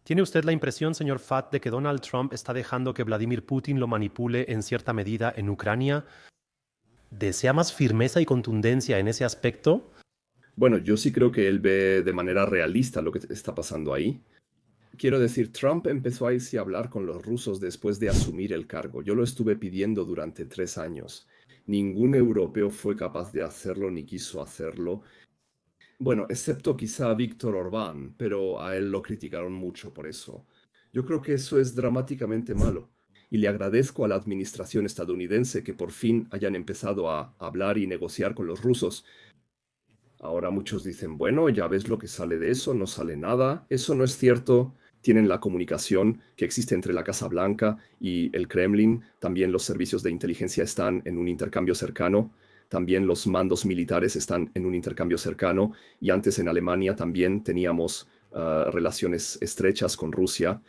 ¿Tiene usted la impresión, señor Fatt, de que Donald Trump está dejando que Vladimir Putin lo manipule en cierta medida en Ucrania? ¿Desea más firmeza y contundencia en ese aspecto? Bueno, yo sí creo que él ve de manera realista lo que está pasando ahí. Quiero decir, Trump empezó a irse a hablar con los rusos después de asumir el cargo. Yo lo estuve pidiendo durante 3 años. Ningún europeo fue capaz de hacerlo ni quiso hacerlo. Bueno, excepto quizá Víctor Orbán, pero a él lo criticaron mucho por eso. Yo creo que eso es dramáticamente malo. Y le agradezco a la administración estadounidense que por fin hayan empezado a hablar y negociar con los rusos. Ahora muchos dicen, bueno, ya ves lo que sale de eso, no sale nada. Eso no es cierto. Tienen la comunicación que existe entre la Casa Blanca y el Kremlin. También los servicios de inteligencia están en un intercambio cercano. También los mandos militares están en un intercambio cercano. Y antes en Alemania también teníamos relaciones estrechas con Rusia.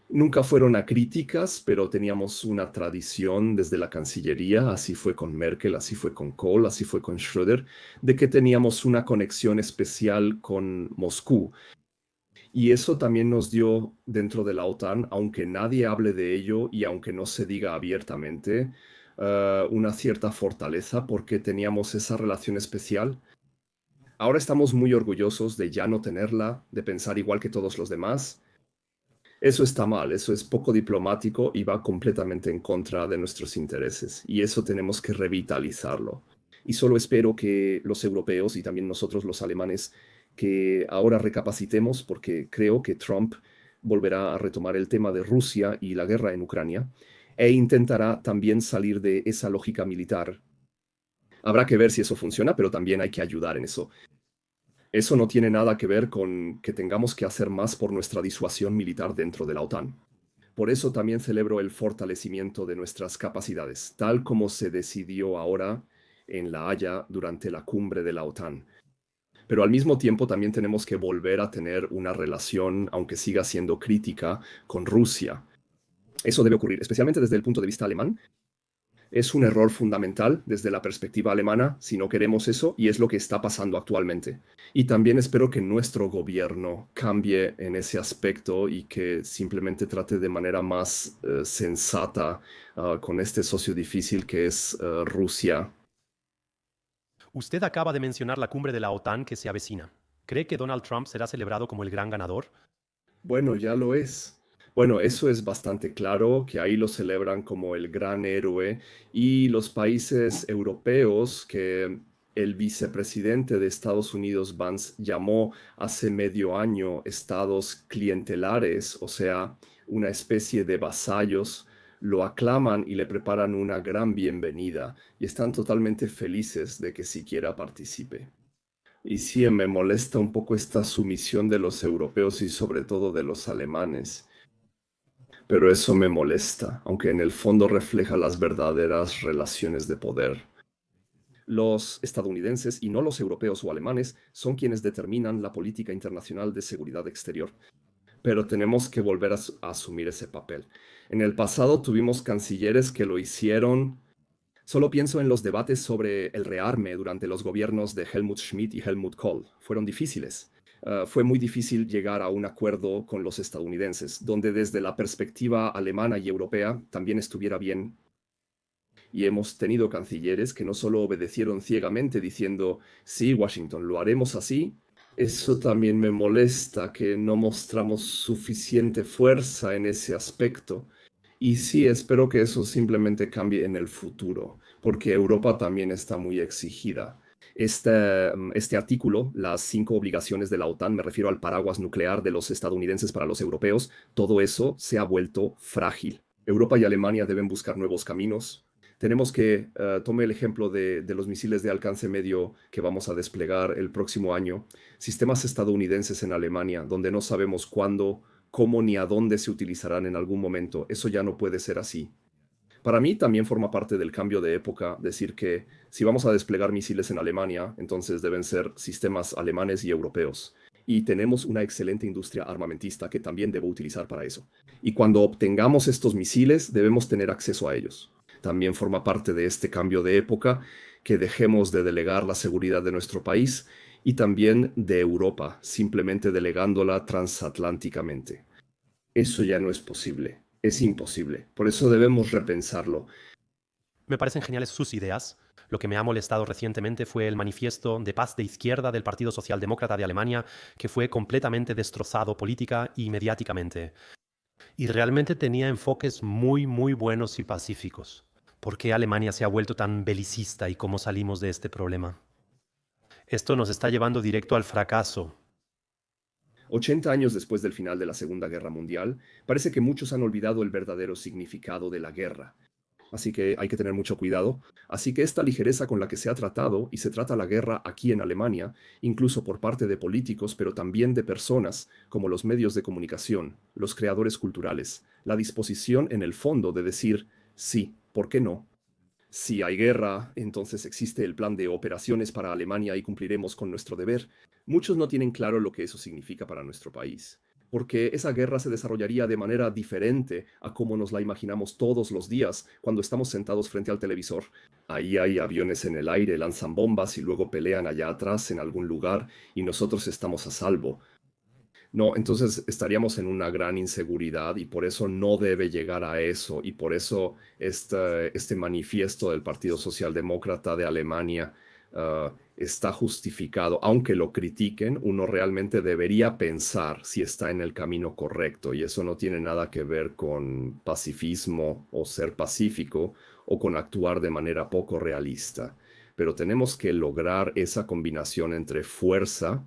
Nunca fueron acríticas, pero teníamos una tradición desde la Cancillería, así fue con Merkel, así fue con Kohl, así fue con Schröder, de que teníamos una conexión especial con Moscú. Y eso también nos dio dentro de la OTAN, aunque nadie hable de ello y aunque no se diga abiertamente, una cierta fortaleza porque teníamos esa relación especial. Ahora estamos muy orgullosos de ya no tenerla, de pensar igual que todos los demás. Eso está mal, eso es poco diplomático y va completamente en contra de nuestros intereses. Y eso tenemos que revitalizarlo. Y solo espero que los europeos y también nosotros los alemanes, que ahora recapacitemos, porque creo que Trump volverá a retomar el tema de Rusia y la guerra en Ucrania, e intentará también salir de esa lógica militar. Habrá que ver si eso funciona, pero también hay que ayudar en eso. Eso no tiene nada que ver con que tengamos que hacer más por nuestra disuasión militar dentro de la OTAN. Por eso también celebro el fortalecimiento de nuestras capacidades, tal como se decidió ahora en La Haya durante la cumbre de la OTAN. Pero al mismo tiempo también tenemos que volver a tener una relación, aunque siga siendo crítica, con Rusia. Eso debe ocurrir, especialmente desde el punto de vista alemán, es un error fundamental desde la perspectiva alemana si no queremos eso y es lo que está pasando actualmente. Y también espero que nuestro gobierno cambie en ese aspecto y que simplemente trate de manera más sensata con este socio difícil que es Rusia. Usted acaba de mencionar la cumbre de la OTAN que se avecina. ¿Cree que Donald Trump será celebrado como el gran ganador? Bueno, ya lo es. Bueno, eso es bastante claro, que ahí lo celebran como el gran héroe y los países europeos que el vicepresidente de Estados Unidos, Vance, llamó hace medio año estados clientelares, o sea, una especie de vasallos, lo aclaman y le preparan una gran bienvenida y están totalmente felices de que siquiera participe. Y sí, me molesta un poco esta sumisión de los europeos y sobre todo de los alemanes. Pero eso me molesta, aunque en el fondo refleja las verdaderas relaciones de poder. Los estadounidenses, y no los europeos o alemanes, son quienes determinan la política internacional de seguridad exterior. Pero tenemos que volver a asumir ese papel. En el pasado tuvimos cancilleres que lo hicieron. Solo pienso en los debates sobre el rearme durante los gobiernos de Helmut Schmidt y Helmut Kohl. Fueron difíciles. Fue muy difícil llegar a un acuerdo con los estadounidenses, donde desde la perspectiva alemana y europea también estuviera bien. Y hemos tenido cancilleres que no solo obedecieron ciegamente diciendo, sí, Washington, lo haremos así. Eso también me molesta, que no mostramos suficiente fuerza en ese aspecto. Y sí, espero que eso simplemente cambie en el futuro, porque Europa también está muy exigida. Este artículo, las 5 obligaciones de la OTAN, me refiero al paraguas nuclear de los estadounidenses para los europeos, todo eso se ha vuelto frágil. Europa y Alemania deben buscar nuevos caminos. Tenemos que, tome el ejemplo de los misiles de alcance medio que vamos a desplegar el próximo año, sistemas estadounidenses en Alemania, donde no sabemos cuándo, cómo ni a dónde se utilizarán en algún momento. Eso ya no puede ser así. Para mí también forma parte del cambio de época decir que si vamos a desplegar misiles en Alemania, entonces deben ser sistemas alemanes y europeos. Y tenemos una excelente industria armamentista que también debo utilizar para eso. Y cuando obtengamos estos misiles, debemos tener acceso a ellos. También forma parte de este cambio de época que dejemos de delegar la seguridad de nuestro país y también de Europa, simplemente delegándola transatlánticamente. Eso ya no es posible, es imposible. Por eso debemos repensarlo. Me parecen geniales sus ideas. Lo que me ha molestado recientemente fue el manifiesto de paz de izquierda del Partido Socialdemócrata de Alemania, que fue completamente destrozado política y mediáticamente. Y realmente tenía enfoques muy, muy buenos y pacíficos. ¿Por qué Alemania se ha vuelto tan belicista y cómo salimos de este problema? Esto nos está llevando directo al fracaso. 80 años después del final de la Segunda Guerra Mundial, parece que muchos han olvidado el verdadero significado de la guerra. Así que hay que tener mucho cuidado. Así que esta ligereza con la que se ha tratado y se trata la guerra aquí en Alemania, incluso por parte de políticos, pero también de personas como los medios de comunicación, los creadores culturales, la disposición en el fondo de decir, sí, ¿por qué no? Si hay guerra, entonces existe el plan de operaciones para Alemania y cumpliremos con nuestro deber. Muchos no tienen claro lo que eso significa para nuestro país, porque esa guerra se desarrollaría de manera diferente a como nos la imaginamos todos los días cuando estamos sentados frente al televisor. Ahí hay aviones en el aire, lanzan bombas y luego pelean allá atrás en algún lugar y nosotros estamos a salvo. No, entonces estaríamos en una gran inseguridad y por eso no debe llegar a eso y por eso este manifiesto del Partido Socialdemócrata de Alemania está justificado. Aunque lo critiquen, uno realmente debería pensar si está en el camino correcto y eso no tiene nada que ver con pacifismo o ser pacífico o con actuar de manera poco realista. Pero tenemos que lograr esa combinación entre fuerza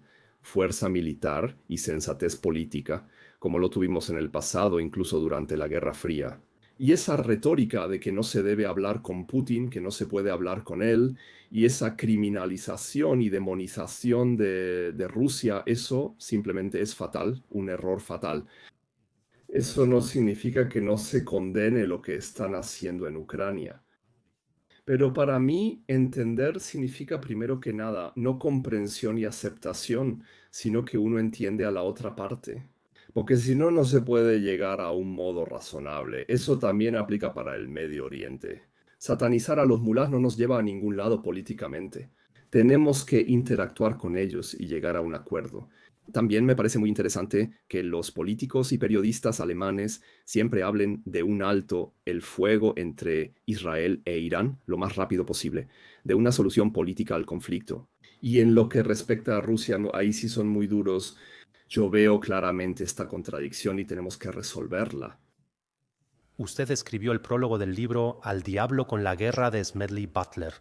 militar y sensatez política, como lo tuvimos en el pasado, incluso durante la Guerra Fría. Y esa retórica de que no se debe hablar con Putin, que no se puede hablar con él, y esa criminalización y demonización de Rusia, eso simplemente es fatal, un error fatal. Eso no significa que no se condene lo que están haciendo en Ucrania. Pero para mí, entender significa primero que nada no comprensión y aceptación, sino que uno entiende a la otra parte. Porque si no, no se puede llegar a un modo razonable. Eso también aplica para el Medio Oriente. Satanizar a los mulás no nos lleva a ningún lado políticamente. Tenemos que interactuar con ellos y llegar a un acuerdo. También me parece muy interesante que los políticos y periodistas alemanes siempre hablen de un alto el fuego entre Israel e Irán lo más rápido posible, de una solución política al conflicto. Y en lo que respecta a Rusia, ahí sí son muy duros. Yo veo claramente esta contradicción y tenemos que resolverla. Usted escribió el prólogo del libro Al diablo con la guerra de Smedley Butler.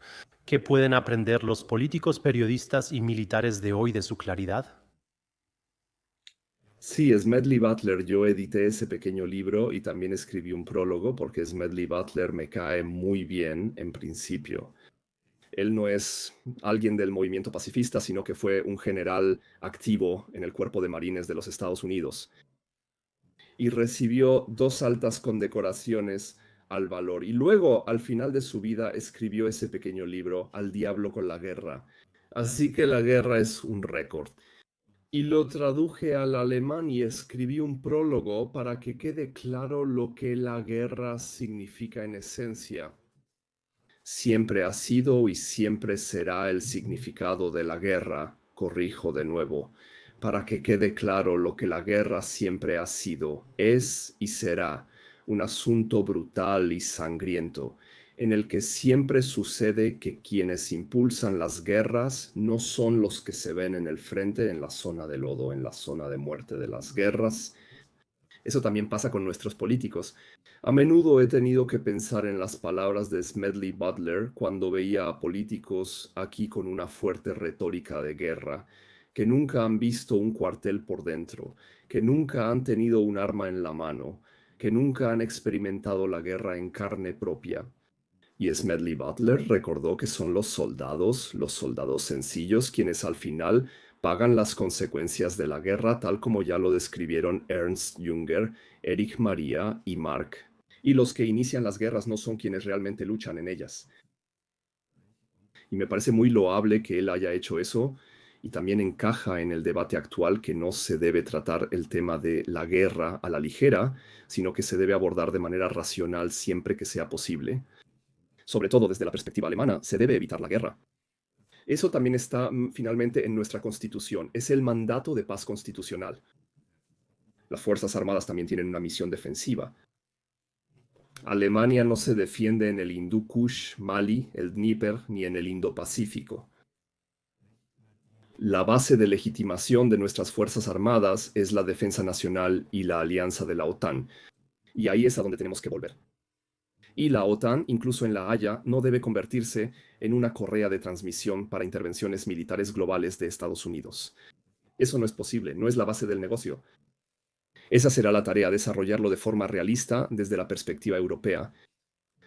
¿Qué pueden aprender los políticos, periodistas y militares de hoy de su claridad? Sí, Smedley Butler, yo edité ese pequeño libro y también escribí un prólogo porque Smedley Butler me cae muy bien en principio. Él no es alguien del movimiento pacifista, sino que fue un general activo en el Cuerpo de Marines de los Estados Unidos y recibió dos altas condecoraciones al valor. Y luego, al final de su vida, escribió ese pequeño libro, Al diablo con la guerra. Así que la guerra es un récord. Y lo traduje al alemán y escribí un prólogo para que quede claro lo que la guerra significa en esencia. Siempre ha sido y siempre será el significado de la guerra, corrijo de nuevo, para que quede claro lo que la guerra siempre ha sido, es y será un asunto brutal y sangriento, en el que siempre sucede que quienes impulsan las guerras no son los que se ven en el frente, en la zona de lodo, en la zona de muerte de las guerras. Eso también pasa con nuestros políticos. A menudo he tenido que pensar en las palabras de Smedley Butler cuando veía a políticos aquí con una fuerte retórica de guerra, que nunca han visto un cuartel por dentro, que nunca han tenido un arma en la mano, que nunca han experimentado la guerra en carne propia. Y Smedley Butler recordó que son los soldados sencillos, quienes al final pagan las consecuencias de la guerra, tal como ya lo describieron Ernst Jünger, Erich Maria y Mark. Y los que inician las guerras no son quienes realmente luchan en ellas. Y me parece muy loable que él haya hecho eso y también encaja en el debate actual que no se debe tratar el tema de la guerra a la ligera, sino que se debe abordar de manera racional siempre que sea posible. Sobre todo desde la perspectiva alemana, se debe evitar la guerra. Eso también está finalmente en nuestra constitución, es el mandato de paz constitucional. Las Fuerzas Armadas también tienen una misión defensiva. Alemania no se defiende en el Hindú Kush, Mali, el Dníper, ni en el Indo-Pacífico. La base de legitimación de nuestras Fuerzas Armadas es la defensa nacional y la alianza de la OTAN. Y ahí es a donde tenemos que volver. Y la OTAN, incluso en La Haya, no debe convertirse en una correa de transmisión para intervenciones militares globales de Estados Unidos. Eso no es posible, no es la base del negocio. Esa será la tarea, desarrollarlo de forma realista desde la perspectiva europea.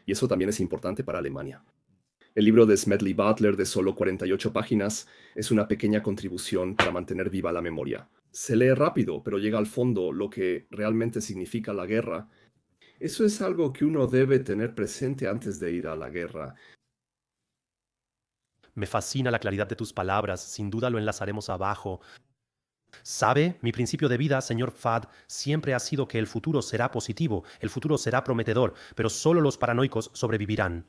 Y eso también es importante para Alemania. El libro de Smedley Butler, de solo 48 páginas, es una pequeña contribución para mantener viva la memoria. Se lee rápido, pero llega al fondo lo que realmente significa la guerra. Eso es algo que uno debe tener presente antes de ir a la guerra. Me fascina la claridad de tus palabras, sin duda lo enlazaremos abajo. ¿Sabe? Mi principio de vida, señor Fad, siempre ha sido que el futuro será positivo, el futuro será prometedor, pero solo los paranoicos sobrevivirán.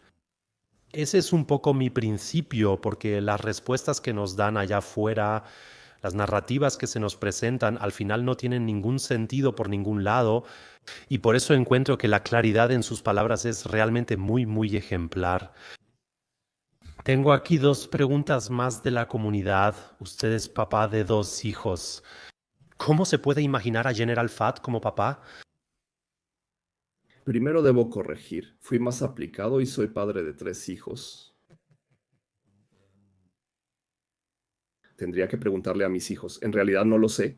Ese es un poco mi principio, porque las respuestas que nos dan allá afuera, las narrativas que se nos presentan, al final no tienen ningún sentido por ningún lado, y por eso encuentro que la claridad en sus palabras es realmente muy, muy ejemplar. Tengo aquí dos preguntas más de la comunidad. Usted es papá de dos hijos. ¿Cómo se puede imaginar a General Fat como papá? Primero debo corregir. Fui más aplicado y soy padre de 3 hijos. Tendría que preguntarle a mis hijos. En realidad no lo sé.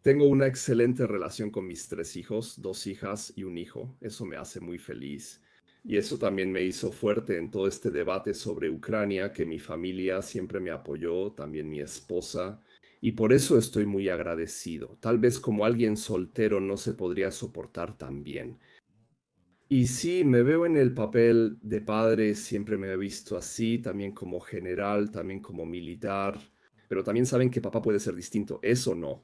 Tengo una excelente relación con mis 3 hijos, 2 hijas y un hijo. Eso me hace muy feliz. Y eso también me hizo fuerte en todo este debate sobre Ucrania, que mi familia siempre me apoyó, también mi esposa. Y por eso estoy muy agradecido. Tal vez como alguien soltero no se podría soportar tan bien. Y sí, me veo en el papel de padre, siempre me he visto así, también como general, también como militar, pero también saben que papá puede ser distinto, eso no.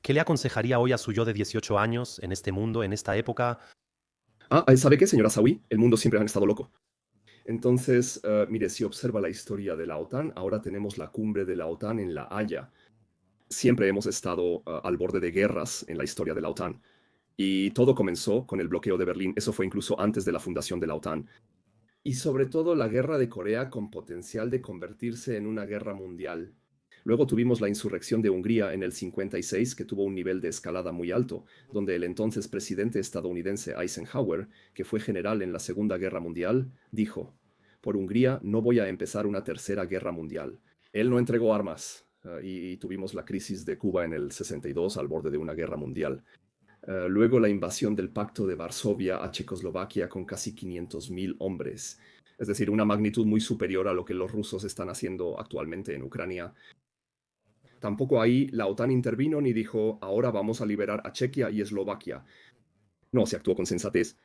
¿Qué le aconsejaría hoy a su yo de 18 años, en este mundo, en esta época? ¿Sabe qué, señora Sawi? El mundo siempre ha estado loco. Entonces, mire, si observa la historia de la OTAN, ahora tenemos la cumbre de la OTAN en La Haya. Siempre hemos estado al borde de guerras en la historia de la OTAN. Y todo comenzó con el bloqueo de Berlín, eso fue incluso antes de la fundación de la OTAN. Y sobre todo la guerra de Corea con potencial de convertirse en una guerra mundial. Luego tuvimos la insurrección de Hungría en el 56, que tuvo un nivel de escalada muy alto, donde el entonces presidente estadounidense Eisenhower, que fue general en la Segunda Guerra Mundial, dijo: por Hungría no voy a empezar una tercera guerra mundial. Él no entregó armas, y tuvimos la crisis de Cuba en el 62 al borde de una guerra mundial. Luego la invasión del Pacto de Varsovia a Checoslovaquia con casi 500.000 hombres, es decir, una magnitud muy superior a lo que los rusos están haciendo actualmente en Ucrania. Tampoco ahí la OTAN intervino ni dijo: ahora vamos a liberar a Chequia y Eslovaquia. No, se actuó con sensatez.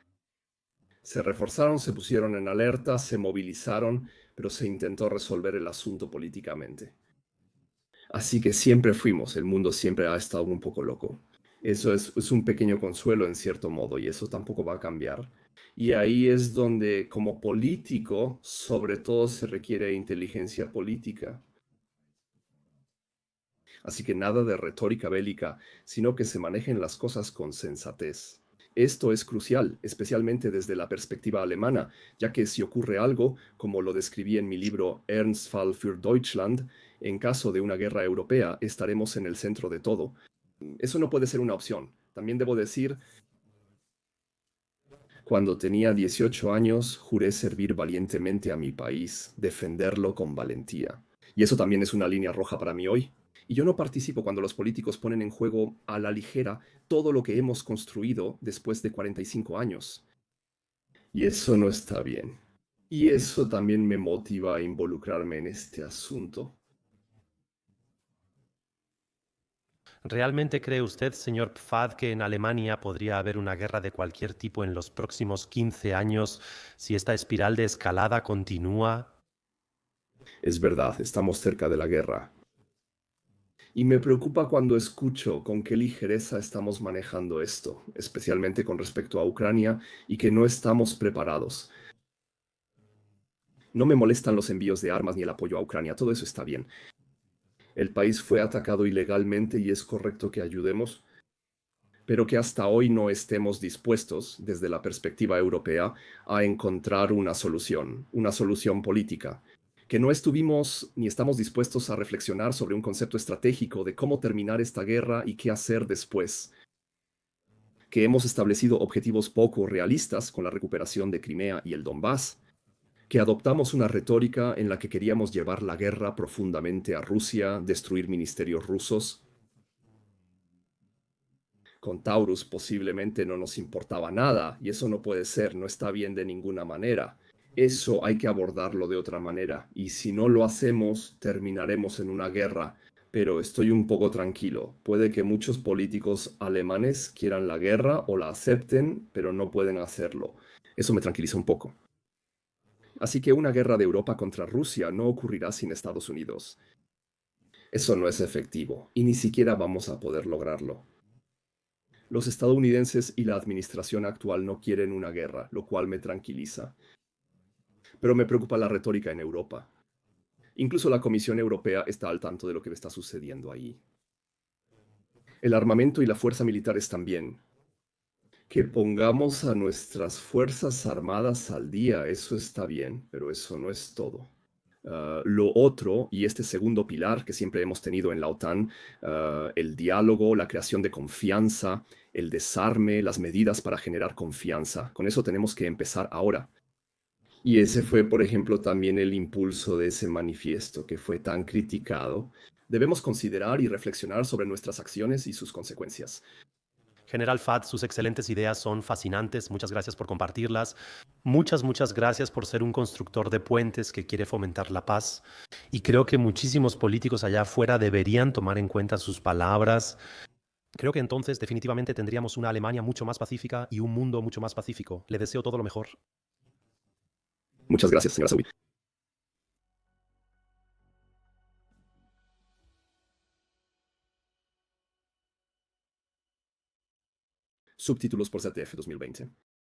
Se reforzaron, se pusieron en alerta, se movilizaron, pero se intentó resolver el asunto políticamente. Así que siempre fuimos, el mundo siempre ha estado un poco loco. Eso es un pequeño consuelo en cierto modo, y eso tampoco va a cambiar. Y ahí es donde, como político, sobre todo se requiere inteligencia política. Así que nada de retórica bélica, sino que se manejen las cosas con sensatez. Esto es crucial, especialmente desde la perspectiva alemana, ya que si ocurre algo, como lo describí en mi libro Ernstfall für Deutschland, en caso de una guerra europea estaremos en el centro de todo. Eso no puede ser una opción. También debo decir, cuando tenía 18 años, juré servir valientemente a mi país, defenderlo con valentía. Y eso también es una línea roja para mí hoy. Y yo no participo cuando los políticos ponen en juego a la ligera todo lo que hemos construido después de 45 años. Y eso no está bien. Y eso también me motiva a involucrarme en este asunto. ¿Realmente cree usted, señor Pfad, que en Alemania podría haber una guerra de cualquier tipo en los próximos 15 años si esta espiral de escalada continúa? Es verdad, estamos cerca de la guerra. Y me preocupa cuando escucho con qué ligereza estamos manejando esto, especialmente con respecto a Ucrania, y que no estamos preparados. No me molestan los envíos de armas ni el apoyo a Ucrania, todo eso está bien. El país fue atacado ilegalmente y es correcto que ayudemos, pero que hasta hoy no estemos dispuestos, desde la perspectiva europea, a encontrar una solución política, que no estuvimos ni estamos dispuestos a reflexionar sobre un concepto estratégico de cómo terminar esta guerra y qué hacer después, que hemos establecido objetivos poco realistas con la recuperación de Crimea y el Donbass, que adoptamos una retórica en la que queríamos llevar la guerra profundamente a Rusia, destruir ministerios rusos. Con Taurus posiblemente no nos importaba nada, y eso no puede ser, no está bien de ninguna manera. Eso hay que abordarlo de otra manera, y si no lo hacemos, terminaremos en una guerra. Pero estoy un poco tranquilo. Puede que muchos políticos alemanes quieran la guerra o la acepten, pero no pueden hacerlo. Eso me tranquiliza un poco. Así que una guerra de Europa contra Rusia no ocurrirá sin Estados Unidos. Eso no es efectivo, y ni siquiera vamos a poder lograrlo. Los estadounidenses y la administración actual no quieren una guerra, lo cual me tranquiliza. Pero me preocupa la retórica en Europa. Incluso la Comisión Europea está al tanto de lo que está sucediendo ahí. El armamento y la fuerza militares también. Que pongamos a nuestras fuerzas armadas al día, eso está bien, pero eso no es todo. Lo otro, y este segundo pilar que siempre hemos tenido en la OTAN, el diálogo, la creación de confianza, el desarme, las medidas para generar confianza. Con eso tenemos que empezar ahora. Y ese fue, por ejemplo, también el impulso de ese manifiesto que fue tan criticado. Debemos considerar y reflexionar sobre nuestras acciones y sus consecuencias. General Fad, sus excelentes ideas son fascinantes. Muchas gracias por compartirlas. Muchas gracias por ser un constructor de puentes que quiere fomentar la paz. Y creo que muchísimos políticos allá afuera deberían tomar en cuenta sus palabras. Creo que entonces definitivamente tendríamos una Alemania mucho más pacífica y un mundo mucho más pacífico. Le deseo todo lo mejor. Muchas gracias, señora Sawi. Subtítulos por ZDF 2020.